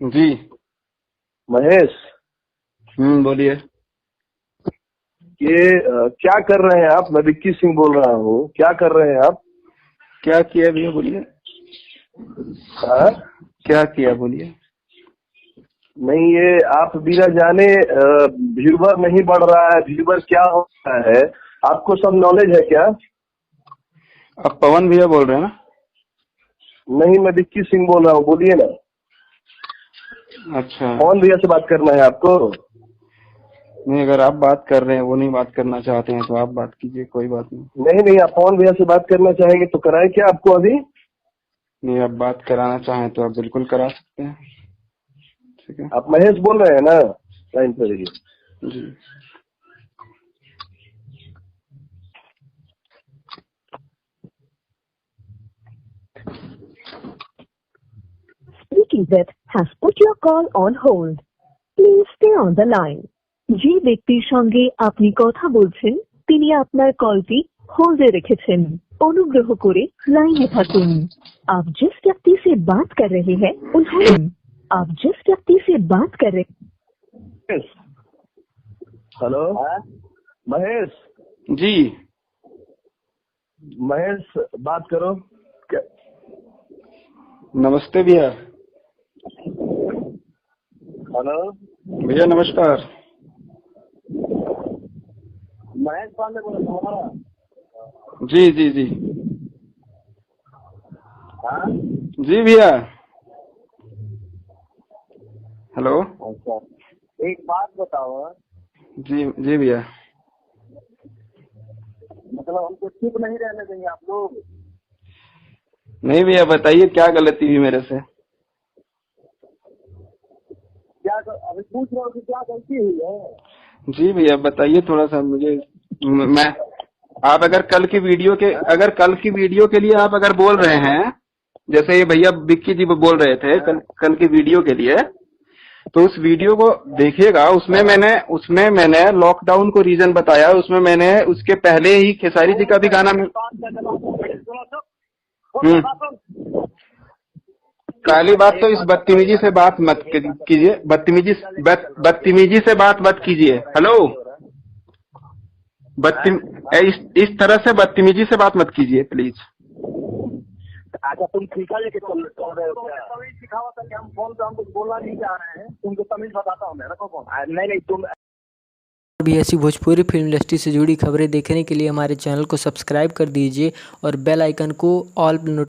जी। महेश, बोलिए। ये क्या कर रहे हैं आप? मैं विक्की सिंह बोल रहा हूँ। क्या कर रहे हैं आप? क्या किया भैया बोलिए। हाँ? क्या किया बोलिए। नहीं, ये आप बिना जाने व्यूवर नहीं बढ़ रहा है। व्यूवर क्या होता है आपको सब नॉलेज है क्या? आप पवन भैया बोल रहे हैं ना? नहीं, मैं विक्की सिंह बोल रहा हूँ। बोलिए ना। अच्छा। कौन भैया से बात करना है आपको? नहीं, अगर आप बात कर रहे हैं, वो नहीं बात करना चाहते हैं तो आप बात कीजिए, कोई बात नहीं। नहीं नहीं, आप कौन भैया से बात करना चाहेंगे तो कराएं क्या आपको अभी? नहीं, आप बात कराना चाहें तो आप बिल्कुल करा सकते हैं। ठीक है आप महेश बोल रहे हैं ना? लाइन पे रहिए। जी। Speaking with has put your call on hold. Please stay on the line. যে ব্যক্তির সঙ্গে আপনি কথা বলছেন তিনি আপনার কলটি হোল্ডে রেখেছেন। অনুগ্রহ করে লাইনে থাকুন। आप जिस व्यक्ति से बात कर रहे हैं उन्होंने आप जिस व्यक्ति से बात कर रहे हेलो महेश। जी। महेश बात करो। क्या? नमस्ते भैया। हेलो भैया नमस्कार। महेश पांडे बोल रहा हूँ। जी जी जी। हाँ? जी भैया। हेलो। अच्छा, एक बात बताओ। जी जी भैया। मतलब हमको चुप नहीं रहने देंगे आप लोग? नहीं भैया, बताइए क्या गलती हुई मेरे से। क्या अभी पूछ रहे हो कि क्या गलती हुई है? जी भैया, बताइए थोड़ा सा मुझे। मैं आप अगर कल की वीडियो के लिए आप अगर बोल रहे हैं, जैसे ये भैया विक्की जी बोल रहे थे कल की वीडियो के लिए, तो उस वीडियो को देखिएगा। उसमें मैंने लॉकडाउन को रीजन बताया। उसमें मैंने उसके पहले ही खेसारी जी का भी गाना पहली बात तो इस बदतमीजी से बात मत कीजिए। बदतमीजी से बात मत कीजिए। हेलो। इस तरह से बदतमीजी से बात मत कीजिए प्लीज। अच्छा, तुम सीखा लेके चल रहे हो क्या? तमिल सिखाओ था कि हम फोन पे हम कुछ बोलना नहीं चाह रहे हैं। तुमको तमिल बताता हूँ मैं। रखो फोन। नहीं नहीं, तुम भी ऐसी भोजपुरी फिल्म इंडस्ट्री से जुड़ी खबरें देखने के लिए हमारे चैनल को सब्सक्राइब कर दीजिए और बेल आइकन को ऑल